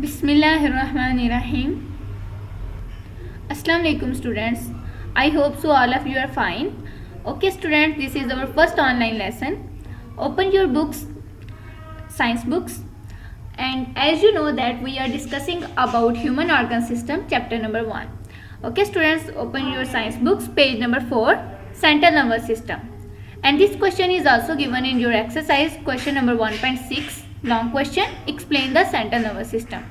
Bismillahirrahmanirrahim. Assalamu alaikum students. I hope so all of you are fine. Okay students, this is our first online lesson. Open your books, science books, and as you know that we are discussing about human organ system chapter number 1. Okay students, open your science books, page number 4, central nervous system. And this question is also given in your exercise question number 1.6. Long question, explain the central nervous system.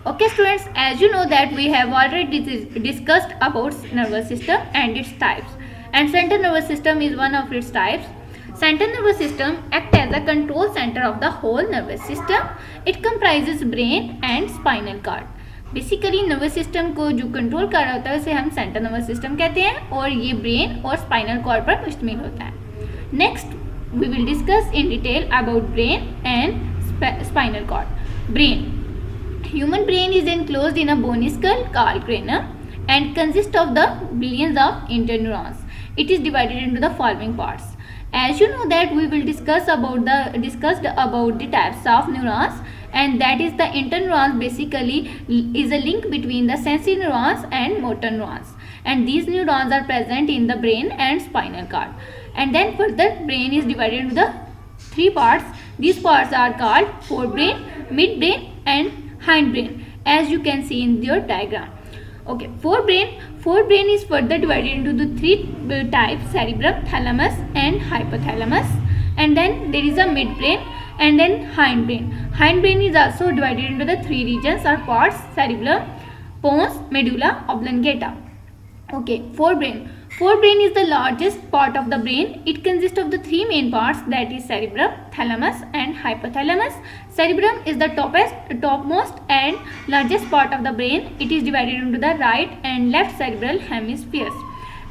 Okay students, as you know that we have already discussed about nervous system and its types, and central nervous system is one of its types. Central nervous system acts as a control center of the whole nervous system. It comprises brain and spinal cord. Basically nervous system को जो control कर रहा होता है उसे हम central nervous system कहते हैं, और ये ब्रेन और स्पाइनल कॉर्ड पर मुश्तमिल होता है. Next we will discuss in detail about brain and spinal cord. Brain. Human brain is enclosed in a bony skull called cranium and consists of the billions of interneurons. It is divided into the following parts. As you know that we will discussed about the types of neurons, and that is the interneurons basically is a link between the sensory neurons and motor neurons, and these neurons are present in the brain and spinal cord. And then further brain is divided into the 3 parts. These parts are called forebrain, midbrain and hindbrain, as you can see in your diagram. Okay, forebrain is further divided into the 3 types: cerebrum, thalamus and hypothalamus. And then there is a midbrain and then hindbrain. Hindbrain is also divided into the 3 regions or parts: cerebellum, pons, medulla oblongata. Okay, forebrain is the largest part of the brain. It consists of the 3 main parts, that is cerebrum, thalamus and hypothalamus. Cerebrum is the topmost and largest part of the brain. It is divided into the right and left cerebral hemispheres.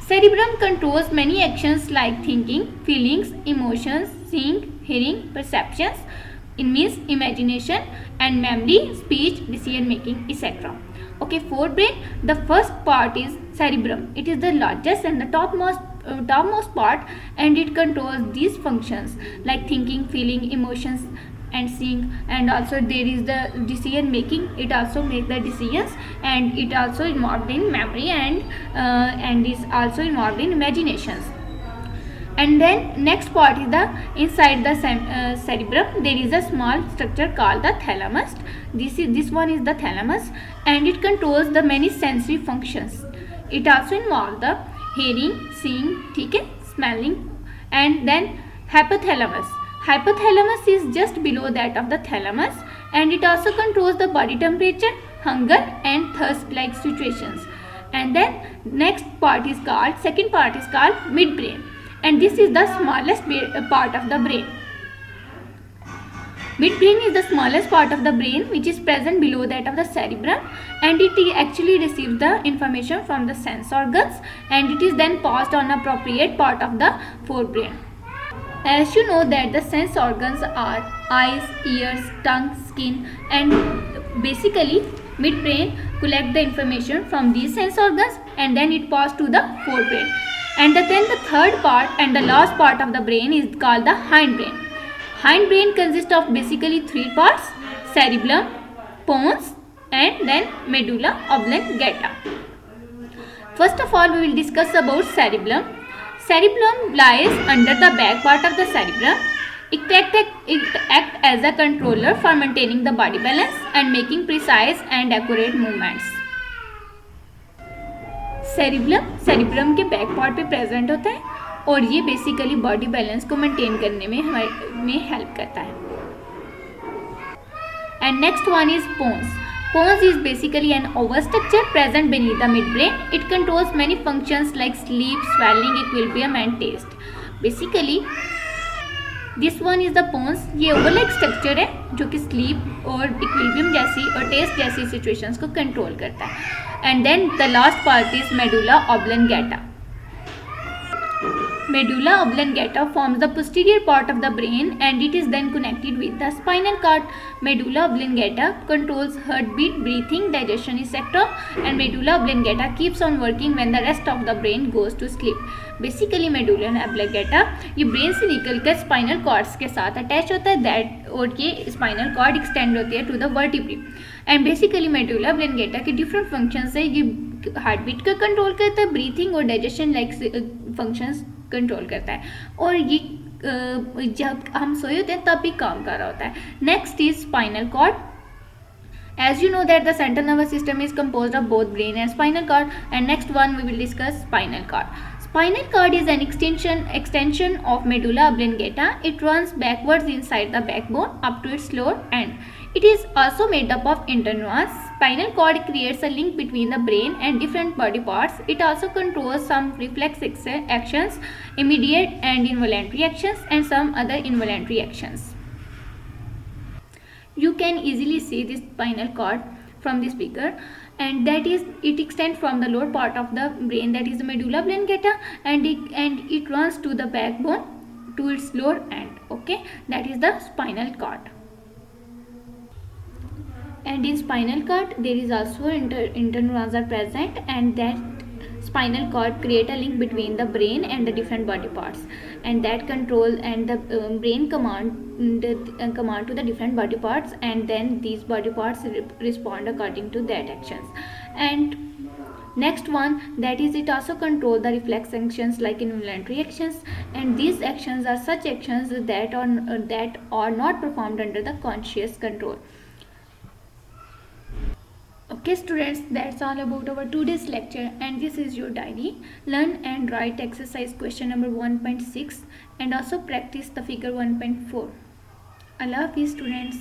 Cerebrum controls many actions like thinking, feelings, emotions, seeing, hearing, perceptions, it means imagination, and memory, speech, decision making, etc. Okay, forebrain, the first part is cerebrum. It is the largest and the topmost part, and it controls these functions like thinking, feeling, emotions and seeing, and also there is the decision making. It also makes the decisions, and it also involved in memory and is also involved in imaginations. And then next part is the inside the cerebrum there is a small structure called the thalamus. This one is the thalamus, and it controls the many sensory functions. It also involves the hearing, seeing, smelling. And then hypothalamus is just below that of the thalamus, and it also controls the body temperature, hunger and thirst like situations. And then second part is called midbrain, and this is the smallest part of the brain. Midbrain is the smallest part of the brain, which is present below that of the cerebrum, and it actually receives the information from the sense organs, and it is then passed on appropriate part of the forebrain. As you know that the sense organs are eyes, ears, tongue, skin, and basically midbrain collect the information from these sense organs, and then it passes to the forebrain. And then the third part and the last part of the brain is called the hindbrain. Hindbrain consists of basically 3 parts: cerebellum, pons and then medulla oblongata. First of all, we will discuss about cerebellum. Cerebellum lies under the back part of the cerebrum. It acts as a controller for maintaining the body balance and making precise and accurate movements. Cerebrum के back part पे present होता है, और ये basically body balance को maintain करने में help करता है. And next one is pons. Pons is basically an oval structure present beneath the midbrain. It controls many functions like sleep, swallowing, equilibrium and taste. Basically, this one is the pons. ये oval like structure है जो कि sleep और equilibrium जैसी और taste जैसी situations को control करता है. And then the last part is medulla oblongata. Medulla oblongata forms the posterior part of the brain, and it is then connected with the spinal cord. Medulla oblongata controls heartbeat, breathing, digestion etc. And medulla oblongata keeps on working when the rest of the brain goes to sleep. Basically medulla oblongata ये brain से निकलकर spinal cords के साथ attach होता है, that और ये spinal cord extend होती है to the vertebrae. And basically medulla oblongata के डिफरेंट फंक्शंस है। ये हार्ट बीट का कंट्रोल करता है, ब्रीथिंग और डाइजेशन लाइक फंक्शंस कंट्रोल करता है, और ये जब हम सोए होते हैं तब भी काम कर रहा होता है। Next is spinal cord. As you know that the central nervous system is composed of both brain and spinal cord, and next one we will discuss spinal cord. Spinal cord is an extension of medulla oblongata. It runs backwards inside the backbone up to its lower end. It is also made up of interneurons. Spinal cord creates a link between the brain and different body parts. It also controls some reflex actions, immediate and involuntary actions, and some other involuntary actions. You can easily see this spinal cord from this figure, and that is, it extends from the lower part of the brain, that is the medulla oblongata, and it runs to the backbone to its lower end. Okay, that is the spinal cord. And in spinal cord there is also interneurons are present, and that spinal cord create a link between the brain and the different body parts, and that control and the brain command to the different body parts, and then these body parts respond according to that actions. And next one, that is, it also control the reflex actions like involuntary actions, and these actions are such actions that are not performed under the conscious control. Okay students, that's all about our today's lecture, and this is your diary. Learn and write exercise question number 1.6 and also practice the figure 1.4. Allah Hafiz students.